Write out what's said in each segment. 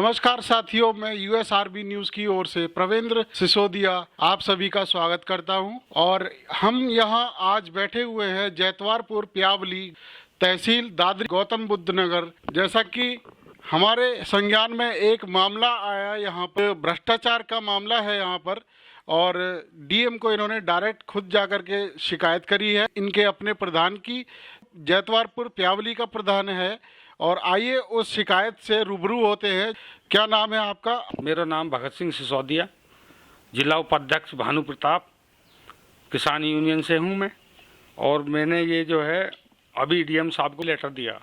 नमस्कार साथियों, मैं यूएसआरबी न्यूज की ओर से प्रवेंद्र सिसोदिया आप सभी का स्वागत करता हूं। और हम यहां आज बैठे हुए हैं जैतवारपुर प्यावली तहसील दादरी गौतम बुद्ध नगर। जैसा कि हमारे संज्ञान में एक मामला आया, यहाँ पर भ्रष्टाचार का मामला है यहाँ पर, और डीएम को इन्होंने डायरेक्ट खुद जाकर के शिकायत करी है इनके अपने प्रधान की। जैतवारपुर प्यावली का प्रधान है और आइए उस शिकायत से रूबरू होते हैं। क्या नाम है आपका? मेरा नाम भगत सिंह सिसोदिया, जिला उपाध्यक्ष भानु प्रताप, किसान यूनियन से हूं मैं। और मैंने ये जो है अभी डीएम साहब को लेटर दिया,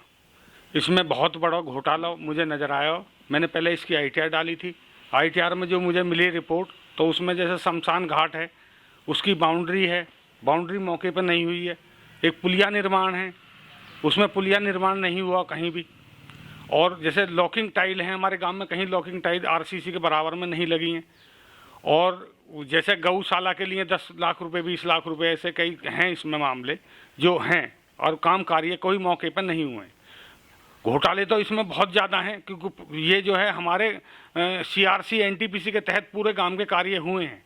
इसमें बहुत बड़ा घोटाला मुझे नज़र आया। मैंने पहले इसकी आईटीआर डाली थी। आईटीआर में जो मुझे मिली रिपोर्ट, तो उसमें जैसे शमशान घाट है, उसकी बाउंड्री है, बाउंड्री मौके पर नहीं हुई है। एक पुलिया निर्माण है, उसमें पुलिया निर्माण नहीं हुआ कहीं भी। और जैसे लॉकिंग टाइल है, हमारे गांव में कहीं लॉकिंग टाइल आरसीसी के बराबर में नहीं लगी हैं। और जैसे गौशाला के लिए 10 लाख रुपए 20 लाख रुपए ऐसे कई हैं इसमें मामले जो हैं, और काम कार्य कोई मौके पर नहीं हुए हैं। घोटाले तो इसमें बहुत ज़्यादा हैं, क्योंकि ये जो है हमारे सीआरसी एनटीपीसी के तहत पूरे गांव के कार्य हुए हैं।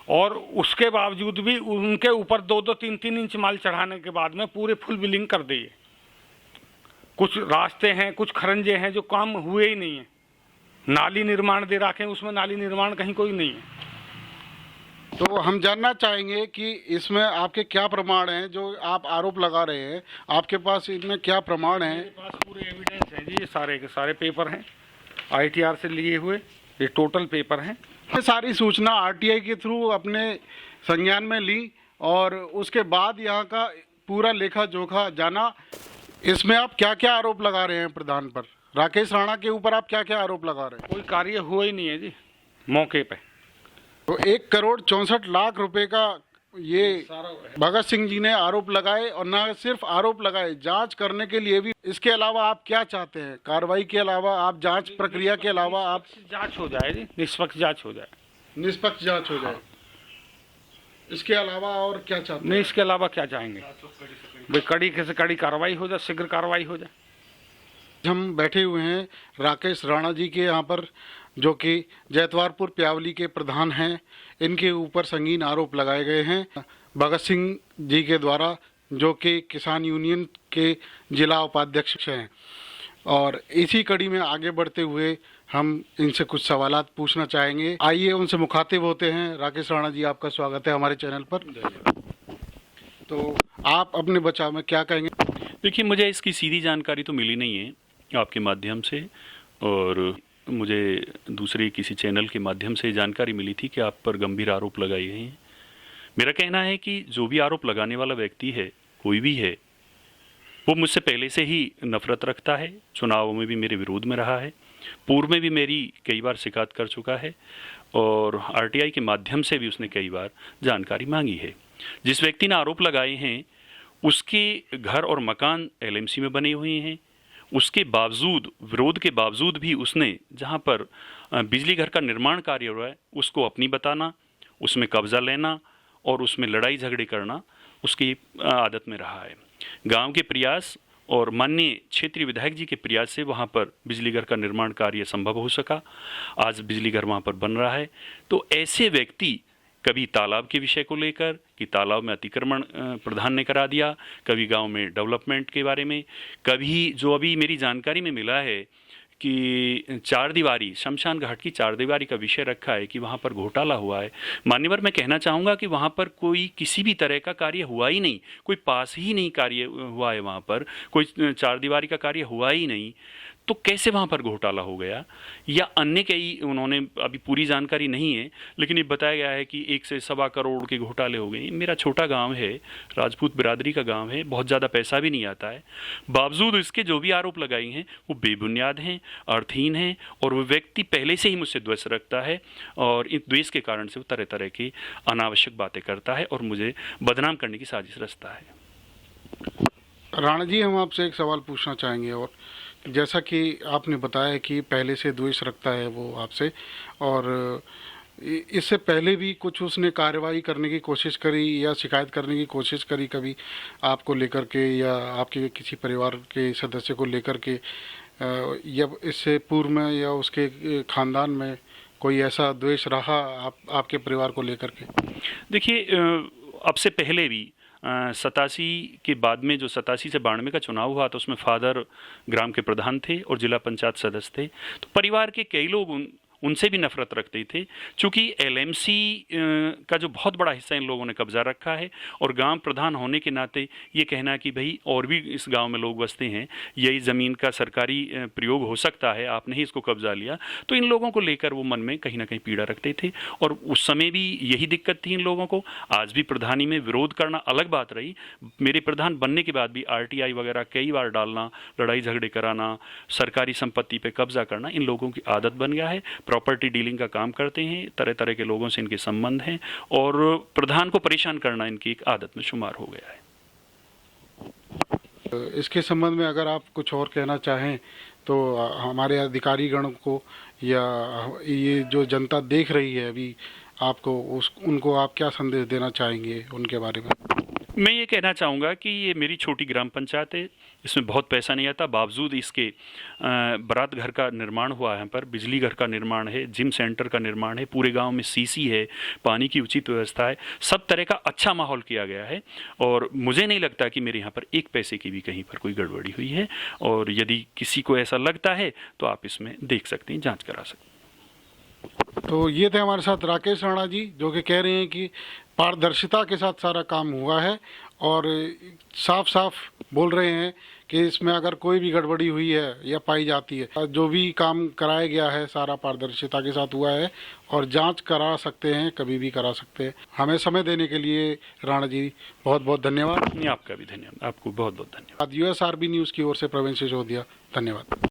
और उसके बावजूद भी उनके ऊपर 2-2, 3-3 इंच माल चढ़ाने के बाद में पूरे फुल बिलिंग कर दी है। कुछ रास्ते हैं, कुछ खरंजे हैं जो काम हुए ही नहीं है। नाली निर्माण दे रखे हैं, उसमें नाली निर्माण कहीं कोई नहीं है। तो हम जानना चाहेंगे कि इसमें आपके क्या प्रमाण हैं जो आप आरोप लगा रहे हैं? आपके पास इनमें क्या प्रमाण हैं? मेरे पास पूरे एविडेंस हैं जी, ये सारे के सारे पेपर हैं आईटीआर से लिए हुए, ये टोटल पेपर हैं। ये सारी सूचना आरटीआई के थ्रू अपने संज्ञान में ली और उसके बाद यहाँ का पूरा लेखा जोखा जाना। इसमें आप क्या क्या आरोप लगा रहे हैं प्रधान पर? राकेश राणा के ऊपर आप क्या क्या आरोप लगा रहे हैं? कोई कार्य हुआ ही नहीं है जी मौके पे। तो 1,64,00,000 रुपए का ये भगत सिंह जी ने आरोप लगाए, और न सिर्फ आरोप लगाए, जांच करने के लिए भी। इसके अलावा आप क्या चाहते हैं? कार्रवाई के अलावा आप जांच प्रक्रिया के अलावा आप जांच हो जाए जी, निष्पक्ष जांच हो जाए। निष्पक्ष जांच हो जाए। इसके अलावा और क्या चाहते हैं? नहीं, इसके अलावा क्या चाहेंगे? भाई कड़ी से कड़ी कार्रवाई हो जाए, शीघ्र कार्रवाई हो जाए। हम बैठे हुए हैं राकेश राणा जी के यहाँ पर, जो कि जैतवारपुर प्यावली के प्रधान हैं। इनके ऊपर संगीन आरोप लगाए गए हैं भगत सिंह जी के द्वारा, जो कि किसान यूनियन के जिला उपाध्यक्ष हैं। और इसी कड़ी में आगे बढ़ते हुए हम इनसे कुछ सवालात पूछना चाहेंगे। आइए उनसे मुखातिब होते हैं। राकेश राणा जी, आपका स्वागत है हमारे चैनल पर। तो आप अपने बचाव में क्या कहेंगे? देखिए, मुझे इसकी सीधी जानकारी तो मिली नहीं है आपके माध्यम से, और मुझे दूसरे किसी चैनल के माध्यम से जानकारी मिली थी कि आप पर गंभीर आरोप लगाए गए हैं। मेरा कहना है कि जो भी आरोप लगाने वाला व्यक्ति है, कोई भी है, वो मुझसे पहले से ही नफरत रखता है। चुनावों में भी मेरे विरोध में रहा है, पूर्व में भी मेरी कई बार शिकायत कर चुका है, और आरटीआई के माध्यम से भी उसने कई बार जानकारी मांगी है। जिस व्यक्ति ने आरोप लगाए हैं, उसके घर और मकान एलएमसी में बने हुए हैं। उसके बावजूद, विरोध के बावजूद भी उसने जहां पर बिजली घर का निर्माण कार्य हो रहा है, उसको अपनी बताना, उसमें कब्जा लेना और उसमें लड़ाई झगड़े करना उसकी आदत में रहा है। गांव के प्रयास और माननीय क्षेत्रीय विधायक जी के प्रयास से वहां पर बिजली घर का निर्माण कार्य संभव हो सका। आज बिजली घर वहां पर बन रहा है। तो ऐसे व्यक्ति कभी तालाब के विषय को लेकर कि तालाब में अतिक्रमण प्रधान ने करा दिया, कभी गांव में डेवलपमेंट के बारे में, कभी जो अभी मेरी जानकारी में मिला है कि 4 दीवारी, शमशान घाट की 4 दीवारी का विषय रखा है कि वहाँ पर घोटाला हुआ है। मान्यवर, मैं कहना चाहूँगा कि वहाँ पर कोई किसी भी तरह का कार्य हुआ ही नहीं, कोई पास ही नहीं कार्य हुआ है, वहाँ पर कोई 4 दीवारी का कार्य हुआ ही नहीं। तो कैसे वहाँ पर घोटाला हो गया, या अन्य कई, उन्होंने अभी पूरी जानकारी नहीं है, लेकिन ये बताया गया है कि 1 से 1.25 करोड़ के घोटाले हो गए। मेरा छोटा गांव है, राजपूत बिरादरी का गांव है, बहुत ज़्यादा पैसा भी नहीं आता है। बावजूद इसके जो भी आरोप लगाए हैं वो बेबुनियाद हैं, अर्थहीन हैं, और वो व्यक्ति पहले से ही मुझसे द्वेष रखता है, और इस द्वेष के कारण से वो तरह तरह की अनावश्यक बातें करता है और मुझे बदनाम करने की साजिश रचता है। राणा जी, हम आपसे एक सवाल पूछना चाहेंगे। और जैसा कि आपने बताया कि पहले से द्वेष रखता है वो आपसे, और इससे पहले भी कुछ उसने कार्रवाई करने की कोशिश करी या शिकायत करने की कोशिश करी कभी आपको लेकर के, या आपके किसी परिवार के सदस्य को लेकर के, या इससे पूर्व में या उसके खानदान में कोई ऐसा द्वेष रहा आपके परिवार को लेकर के? देखिए, अब से पहले भी 87 के बाद में जो 87 से 92 का चुनाव हुआ तो उसमें फादर ग्राम के प्रधान थे और जिला पंचायत सदस्य थे। तो परिवार के कई लोग उनसे भी नफरत रखते थे, चूँकि एलएमसी का जो बहुत बड़ा हिस्सा इन लोगों ने कब्जा रखा है और गांव प्रधान होने के नाते ये कहना कि भाई और भी इस गांव में लोग बसते हैं, यही ज़मीन का सरकारी प्रयोग हो सकता है, आपने ही इसको कब्जा लिया, तो इन लोगों को लेकर वो मन में कहीं ना कहीं पीड़ा रखते थे। और उस समय भी यही दिक्कत थी इन लोगों को। आज भी प्रधानी में विरोध करना अलग बात रही, मेरे प्रधान बनने के बाद भी RTI वगैरह कई बार डालना, लड़ाई झगड़े कराना, सरकारी संपत्ति पर कब्जा करना इन लोगों की आदत बन गया है। प्रॉपर्टी डीलिंग का काम करते हैं, तरह तरह के लोगों से इनके संबंध हैं और प्रधान को परेशान करना इनकी एक आदत में शुमार हो गया है। इसके संबंध में अगर आप कुछ और कहना चाहें तो हमारे अधिकारीगण को या ये जो जनता देख रही है अभी आपको, उनको आप क्या संदेश देना चाहेंगे उनके बारे में? मैं ये कहना चाहूँगा कि ये मेरी छोटी ग्राम पंचायत है, इसमें बहुत पैसा नहीं आता, बावजूद इसके बारात घर का निर्माण हुआ है, यहाँ पर बिजली घर का निर्माण है, जिम सेंटर का निर्माण है, पूरे गांव में CC है, पानी की उचित व्यवस्था है, सब तरह का अच्छा माहौल किया गया है और मुझे नहीं लगता कि मेरे यहाँ पर एक पैसे की भी कहीं पर कोई गड़बड़ी हुई है। और यदि किसी को ऐसा लगता है तो आप इसमें देख सकते हैं, जाँच करा सकते हैं। तो ये थे हमारे साथ राकेश राणा जी, जो कि कह रहे हैं कि पारदर्शिता के साथ सारा काम हुआ है और साफ साफ बोल रहे हैं कि इसमें अगर कोई भी गड़बड़ी हुई है या पाई जाती है, जो भी काम कराया गया है सारा पारदर्शिता के साथ हुआ है और जांच करा सकते हैं, कभी भी करा सकते हैं। हमें समय देने के लिए राणा जी बहुत बहुत धन्यवाद। आपका भी धन्यवाद, आपको बहुत बहुत धन्यवाद। USRB न्यूज़ की ओर से प्रवीण सिसोदिया, धन्यवाद।